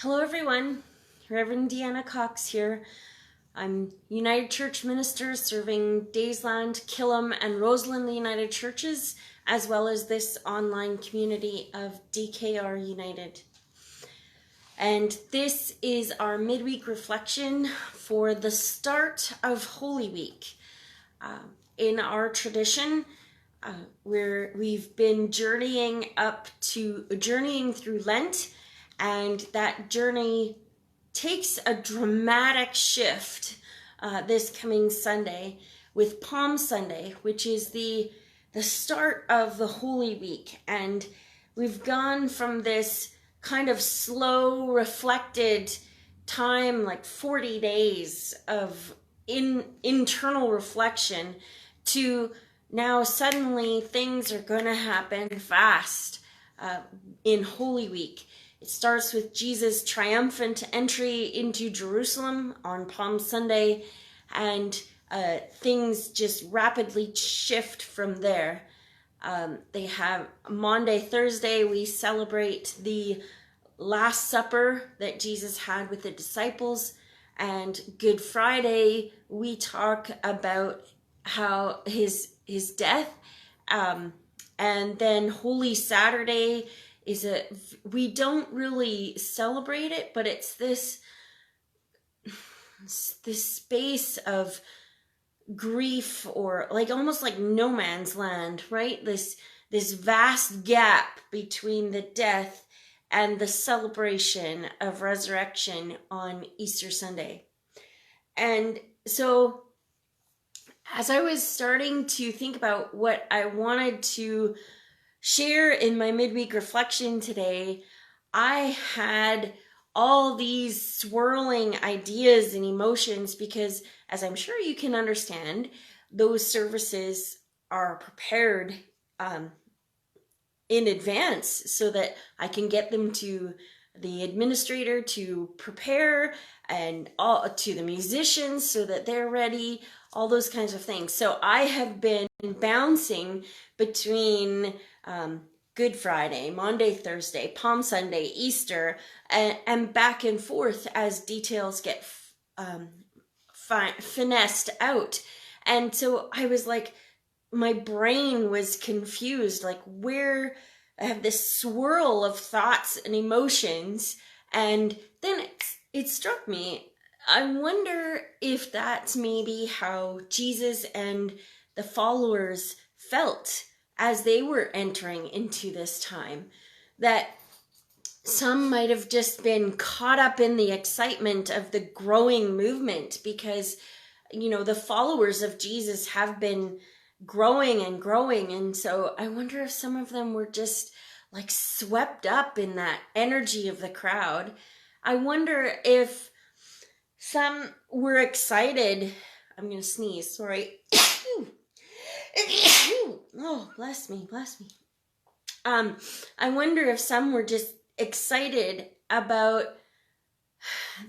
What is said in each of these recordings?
Hello everyone, Rev Deanna Cox here. I'm United Church minister serving Daysland, Killam and Rosalind the United Churches, as well as this online community of DKR United. And this is our midweek reflection for the start of Holy Week. In our tradition, we've been journeying through Lent, and that journey takes a dramatic shift this coming Sunday with Palm Sunday, which is the start of the Holy Week. And we've gone from this kind of slow, reflected time, like 40 days of internal reflection, to now suddenly things are going to happen fast in Holy Week. It starts with Jesus' triumphant entry into Jerusalem on Palm Sunday, and things just rapidly shift from there. They have Maundy, Thursday, we celebrate the Last Supper that Jesus had with the disciples, and Good Friday, we talk about how his death, and then Holy Saturday we don't really celebrate it, but it's this space of grief, or like almost like no man's land, right? This vast gap between the death and the celebration of resurrection on Easter Sunday. And so as I was starting to think about what I wanted to share in my midweek reflection today, I had all these swirling ideas and emotions because, as I'm sure you can understand, those services are prepared in advance so that I can get them to the administrator to prepare, and all to the musicians so that they're ready, all those kinds of things. So I have been bouncing between Good Friday, Maundy, Thursday, Palm Sunday, Easter, and back and forth as details get finessed out. And so I was like, my brain was confused, like where I have this swirl of thoughts and emotions. And then it struck me, I wonder if that's maybe how Jesus and the followers felt as they were entering into this time, that some might have just been caught up in the excitement of the growing movement because, the followers of Jesus have been growing and growing. And so I wonder if some of them were just like swept up in that energy of the crowd. I wonder if some were excited. I'm going to sneeze, sorry. Oh, bless me. I wonder if some were just excited about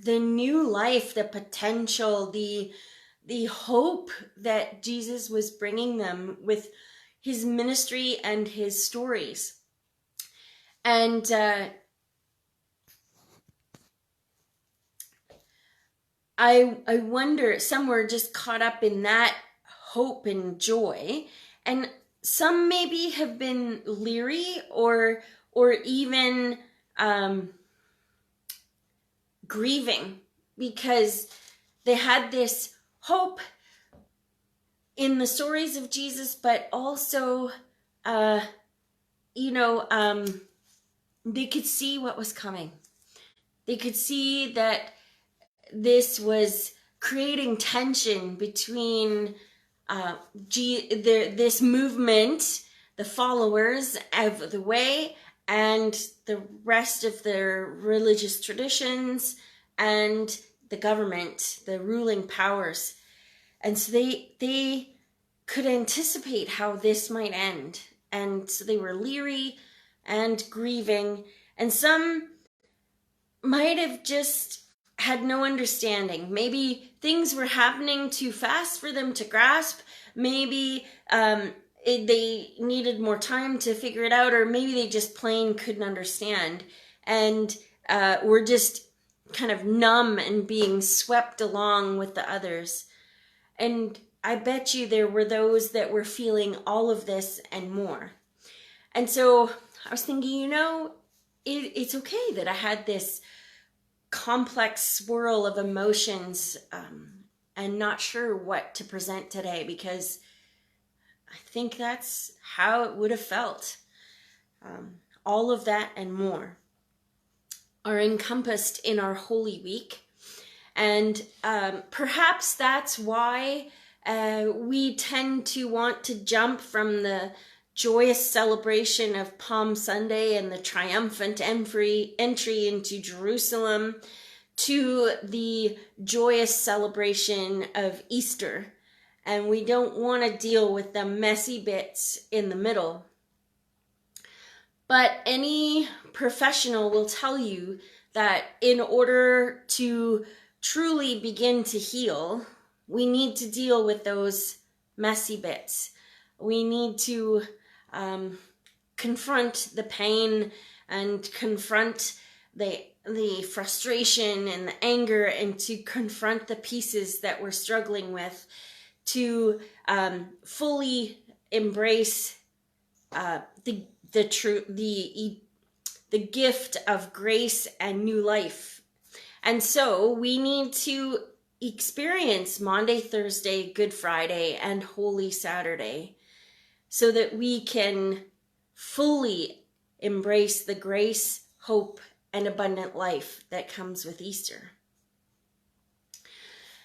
the new life, the potential, the hope that Jesus was bringing them with his ministry and his stories. And I wonder, some were just caught up in that hope and joy, and some maybe have been leery or even grieving because they had this hope in the stories of Jesus, but also they could see what was coming. They could see that this was creating tension between this movement, the followers of the way, and the rest of their religious traditions and the government, the ruling powers. And so they could anticipate how this might end. And so they were leery and grieving. And some might have just had no understanding. Maybe things were happening too fast for them to grasp. Maybe they needed more time to figure it out, or maybe they just plain couldn't understand. And we're just kind of numb and being swept along with the others. And I bet you there were those that were feeling all of this and more. And so I was thinking, it's okay that I had this complex swirl of emotions and not sure what to present today, because I think that's how it would have felt. All of that and more are encompassed in our Holy Week. And perhaps that's why we tend to want to jump from the joyous celebration of Palm Sunday and the triumphant entry into Jerusalem to the joyous celebration of Easter. And we don't want to deal with the messy bits in the middle. But any professional will tell you that in order to truly begin to heal, we need to deal with those messy bits. We need to confront the pain and confront the frustration and the anger, and to confront the pieces that we're struggling with, to fully embrace the gift of grace and new life. And so we need to experience Maundy, Thursday, Good Friday, and Holy Saturday so that we can fully embrace the grace, hope, and abundant life that comes with Easter.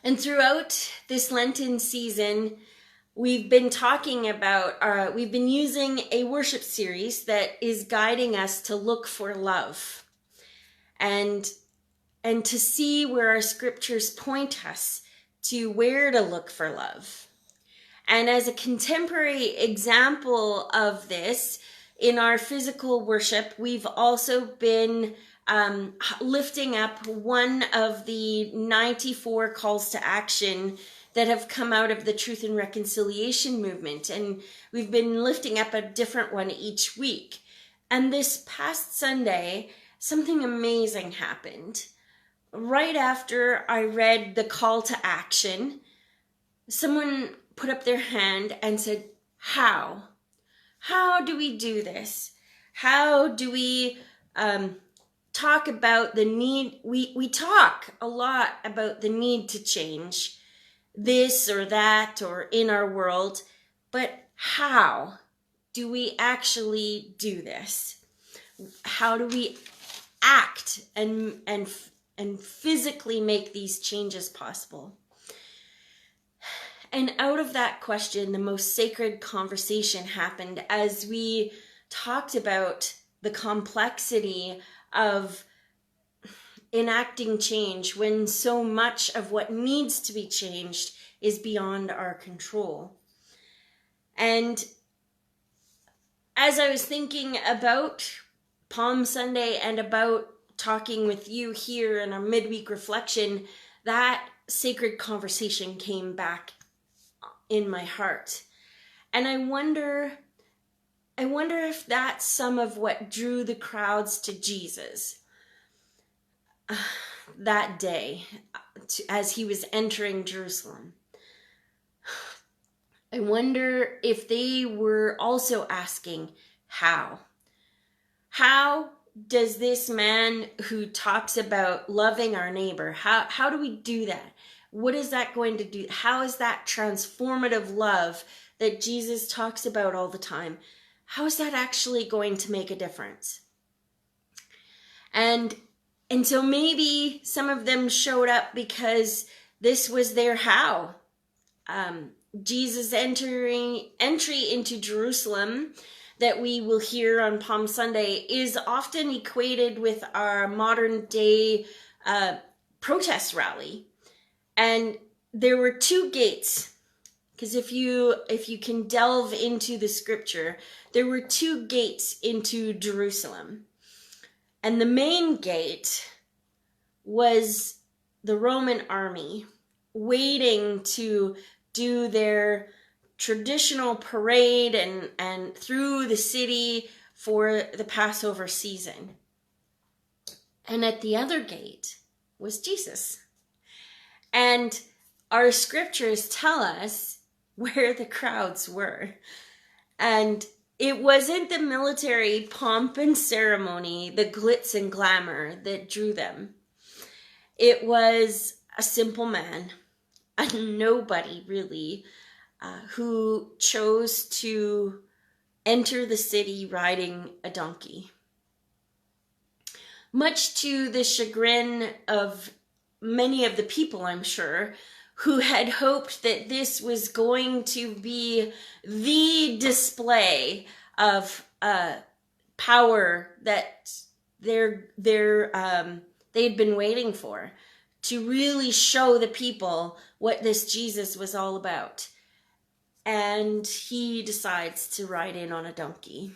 And throughout this Lenten season, we've been talking about, we've been using a worship series that is guiding us to look for love and to see where our scriptures point us to where to look for love. And as a contemporary example of this, in our physical worship, we've also been lifting up one of the 94 calls to action that have come out of the Truth and Reconciliation movement. And we've been lifting up a different one each week. And this past Sunday, something amazing happened. Right after I read the call to action, someone put up their hand and said, how? How do we do this? How do we talk about the need? We talk a lot about the need to change this or that or in our world, but how do we actually do this? How do we act and physically make these changes possible? And out of that question, the most sacred conversation happened as we talked about the complexity of enacting change when so much of what needs to be changed is beyond our control. And as I was thinking about Palm Sunday and about talking with you here in our midweek reflection, that sacred conversation came back in my heart. And I wonder if that's some of what drew the crowds to Jesus that day as he was entering Jerusalem. I wonder if they were also asking, how? How does this man who talks about loving our neighbor, how do we do that? What is that going to do? How is that transformative love that Jesus talks about all the time? How is that actually going to make a difference? And so maybe some of them showed up because this was their how. Jesus' entry into Jerusalem that we will hear on Palm Sunday is often equated with our modern day protest rally. And there were two gates, because if you can delve into the scripture, there were two gates into Jerusalem. And the main gate was the Roman army waiting to do their traditional parade and through the city for the Passover season. And at the other gate was Jesus. And our scriptures tell us where the crowds were. And it wasn't the military pomp and ceremony, the glitz and glamour that drew them. It was a simple man, a nobody really, who chose to enter the city riding a donkey. Much to the chagrin of many of the people, I'm sure, who had hoped that this was going to be the display of power that they'd been waiting for, to really show the people what this Jesus was all about. And he decides to ride in on a donkey.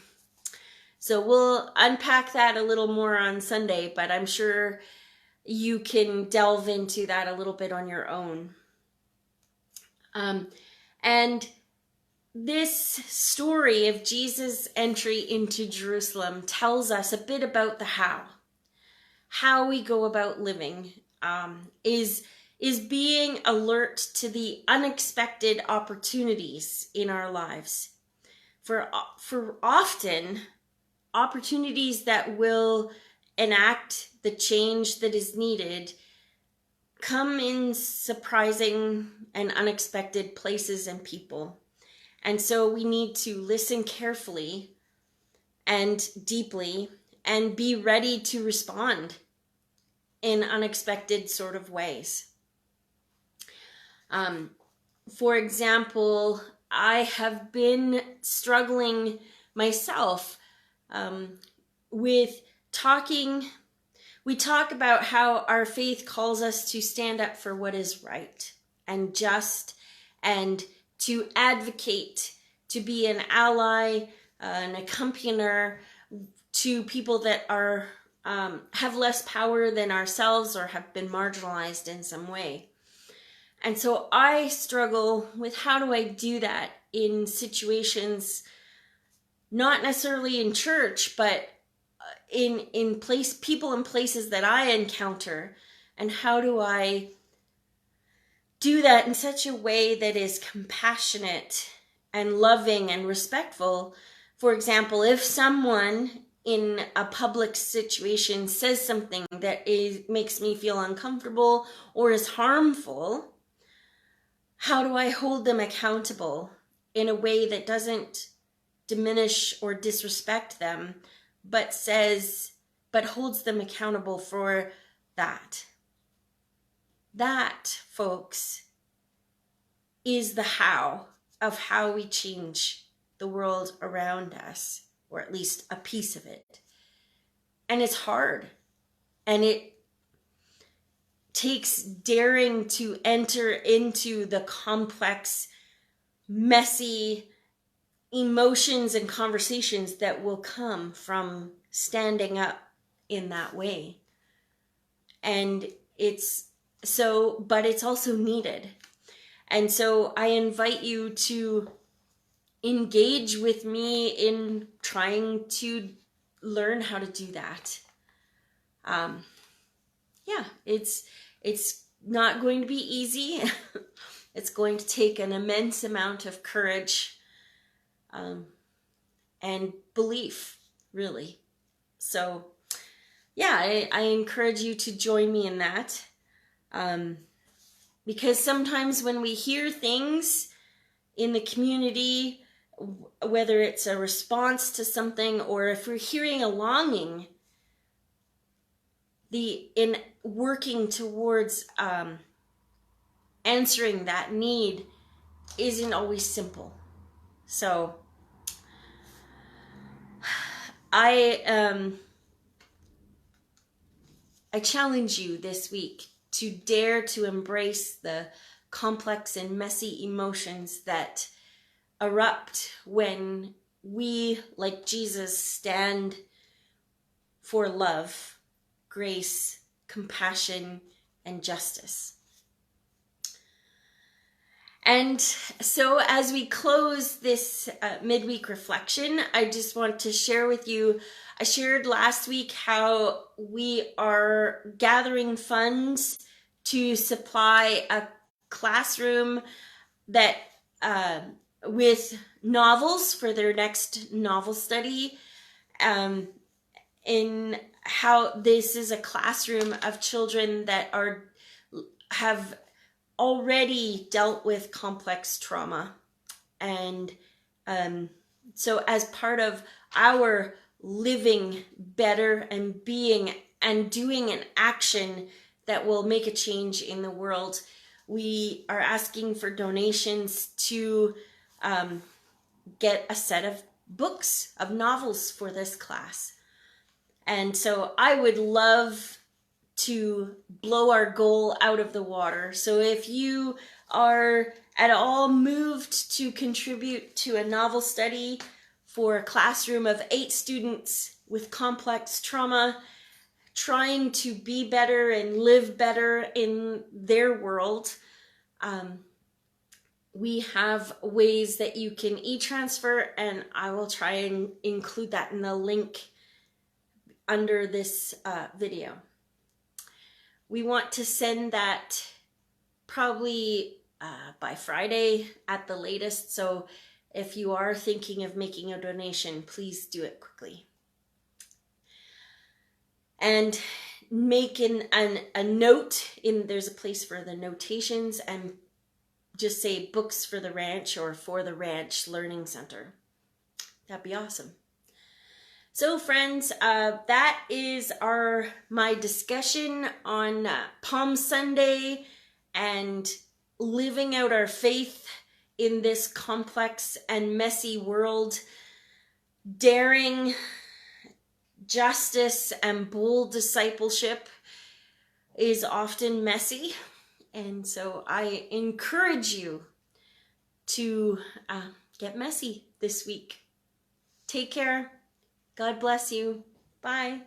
So we'll unpack that a little more on Sunday, but I'm sure you can delve into that a little bit on your own. And this story of Jesus' entry into Jerusalem tells us a bit about the how we go about living, is being alert to the unexpected opportunities in our lives. For often, opportunities that will enact the change that is needed come in surprising and unexpected places and people. And so we need to listen carefully and deeply and be ready to respond in unexpected sort of ways. For example, I have been struggling myself with talking. We talk about how our faith calls us to stand up for what is right and just, and to advocate, to be an ally, an accompanier to people that are have less power than ourselves or have been marginalized in some way. And so I struggle with how do I do that in situations, not necessarily in church, but in people and places that I encounter, and how do I do that in such a way that is compassionate and loving and respectful. For example, if someone in a public situation says something that makes me feel uncomfortable or is harmful, how do I hold them accountable in a way that doesn't diminish or disrespect them, but holds them accountable for that? That, folks, is the how of how we change the world around us, or at least a piece of it. And it's hard. And it takes daring to enter into the complex, messy emotions and conversations that will come from standing up in that way. And but it's also needed. And so I invite you to engage with me in trying to learn how to do that. It's not going to be easy. It's going to take an immense amount of courage and belief, really. So yeah, I encourage you to join me in that. Because sometimes when we hear things in the community, whether it's a response to something or if we're hearing a longing, in working towards answering that need isn't always simple. So I challenge you this week to dare to embrace the complex and messy emotions that erupt when we, like Jesus, stand for love, grace, compassion, and justice. And so as we close this midweek reflection, I just want to share with you I shared last week how we are gathering funds to supply a classroom that with novels for their next novel study, in how this is a classroom of children that have already dealt with complex trauma. And so as part of our living better and being and doing an action that will make a change in the world, we are asking for donations to get a set of books, of novels for this class. And so I would love to blow our goal out of the water. So if you are at all moved to contribute to a novel study for a classroom of 8 students with complex trauma, trying to be better and live better in their world, we have ways that you can e-transfer, and I will try and include that in the link under this video. We want to send that probably by Friday at the latest. So if you are thinking of making a donation, please do it quickly. And make a note there's a place for the notations, and just say books for the ranch or for the ranch learning center. That'd be awesome. So friends, that is my discussion on Palm Sunday and living out our faith in this complex and messy world. Daring justice and bold discipleship is often messy. And so I encourage you to get messy this week. Take care. God bless you. Bye.